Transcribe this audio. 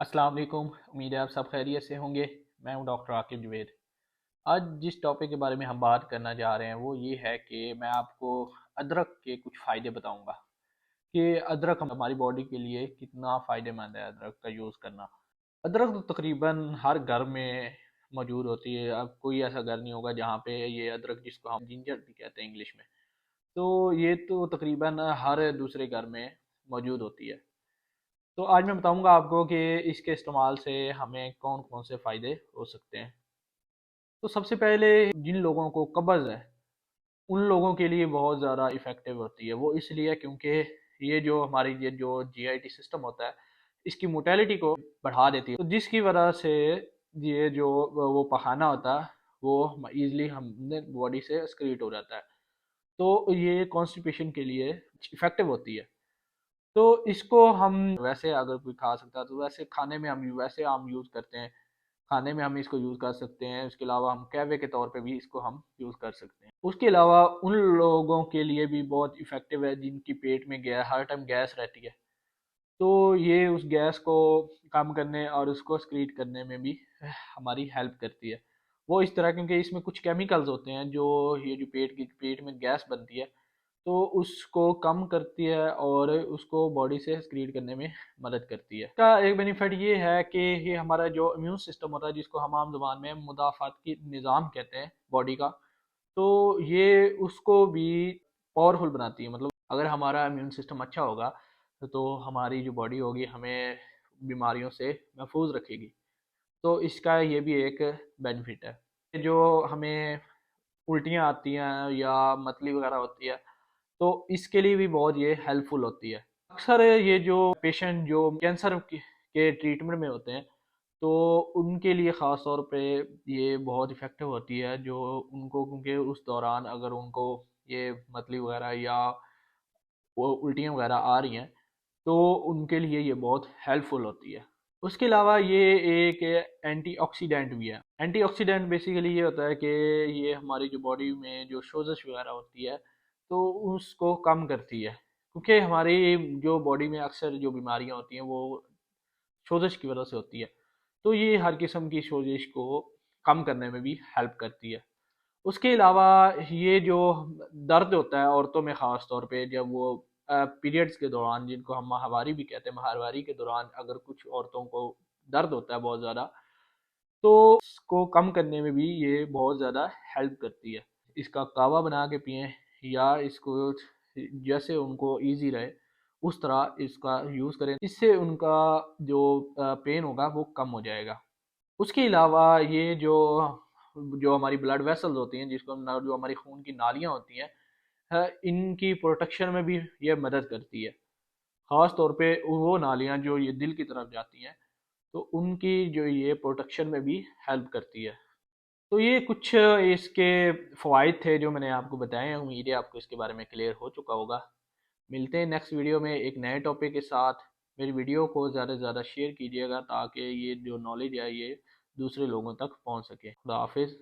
अस्सलाम वालेकुम। उम्मीद है आप सब खैरियत से होंगे। मैं हूं डॉक्टर आकिब जवेद। आज जिस टॉपिक के बारे में हम बात करना जा रहे हैं वो ये है कि मैं आपको अदरक के कुछ फ़ायदे बताऊंगा कि अदरक हमारी बॉडी के लिए कितना फ़ायदेमंद है अदरक का यूज़ करना। अदरक तो तकरीबन हर घर में मौजूद होती है। अब कोई ऐसा घर नहीं होगा जहाँ पे ये अदरक, जिसको हम जिंजर भी कहते हैं इंग्लिश में, तो ये तो तकरीबन हर दूसरे घर में मौजूद होती है। तो आज मैं बताऊंगा आपको कि इसके इस्तेमाल से हमें कौन कौन से फ़ायदे हो सकते हैं। तो सबसे पहले, जिन लोगों को कब्ज़ है उन लोगों के लिए बहुत ज़्यादा इफ़ेक्टिव होती है। वो इसलिए क्योंकि ये जो जीआईटी सिस्टम होता है, इसकी मोटेलिटी को बढ़ा देती है, तो जिसकी वजह से ये जो वो पखाना होता है वो ईज़िली हमने बॉडी से एक्सक्रीट हो जाता है। तो ये कॉन्स्टिपेशन के लिए इफ़ेक्टिव होती है। तो इसको हम वैसे अगर कोई खा सकता है तो वैसे खाने में हम वैसे आम यूज़ करते हैं। खाने में हम इसको यूज़ कर सकते हैं। उसके अलावा हम कहवे के तौर पे भी इसको हम यूज़ कर सकते हैं। उसके अलावा उन लोगों के लिए भी बहुत इफ़ेक्टिव है जिनकी पेट में हर टाइम गैस रहती है। तो ये उस गैस को कम करने और उसको एक्सक्रीट करने में भी हमारी हेल्प करती है। वो इस तरह, क्योंकि इसमें कुछ केमिकल्स होते हैं जो ये जो पेट में गैस बनती है तो उसको कम करती है और उसको बॉडी से एक्सक्रीट करने में मदद करती है। इसका एक बेनिफिट ये है कि ये हमारा जो इम्यून सिस्टम होता है, जिसको हम आम ज़ुबान में मुदाफ़ाती निज़ाम कहते हैं बॉडी का, तो ये उसको भी पावरफुल बनाती है। मतलब अगर हमारा इम्यून सिस्टम अच्छा होगा तो हमारी जो बॉडी होगी हमें बीमारियों से महफूज रखेगी। तो इसका ये भी एक बेनिफिट है। जो हमें उल्टियाँ आती हैं या मतली वगैरह होती है तो इसके लिए भी बहुत ये हेल्पफुल होती है। अक्सर ये जो पेशेंट जो कैंसर के ट्रीटमेंट में होते हैं तो उनके लिए ख़ास तौर पे ये बहुत इफ़ेक्टिव होती है, जो उनको, क्योंकि उस दौरान अगर उनको ये मतली वगैरह या वो उल्टियाँ वगैरह आ रही हैं तो उनके लिए ये बहुत हेल्पफुल होती है। उसके अलावा ये एक एंटीऑक्सीडेंट भी है। एंटीऑक्सीडेंट बेसिकली ये होता है कि ये हमारी जो बॉडी में जो सोजश वगैरह होती है तो उसको कम करती है, क्योंकि हमारी जो बॉडी में अक्सर जो बीमारियां होती हैं वो सोजश की वजह से होती है। तो ये हर किस्म की सोजिश को कम करने में भी हेल्प करती है। उसके अलावा ये जो दर्द होता है औरतों में, ख़ास तौर पे जब वो पीरियड्स के दौरान, जिनको हम माहवारी भी कहते हैं, माहवारी के दौरान अगर कुछ औरतों को दर्द होता है बहुत ज़्यादा, तो इसको कम करने में भी ये बहुत ज़्यादा हेल्प करती है। इसका कावा बना के पिएं या इसको जैसे उनको ईजी रहे उस तरह इसका यूज़ करें, इससे उनका जो पेन होगा वो कम हो जाएगा। उसके अलावा ये जो जो हमारी ब्लड वेसल्स होती हैं, जिसको जो हमारी खून की नालियाँ होती हैं, इनकी प्रोटेक्शन में भी ये मदद करती है। ख़ास तौर पे वो नालियाँ जो ये दिल की तरफ जाती हैं तो उनकी जो ये प्रोटेक्शन में भी हेल्प करती है। तो ये कुछ इसके फ़वाइद थे जो मैंने आपको बताए हैं। उम्मीद है आपको इसके बारे में क्लियर हो चुका होगा। मिलते हैं नेक्स्ट वीडियो में एक नए टॉपिक के साथ। मेरी वीडियो को ज़्यादा से ज़्यादा शेयर कीजिएगा ताकि ये जो नॉलेज है ये दूसरे लोगों तक पहुंच सके। खुदा हाफिज़।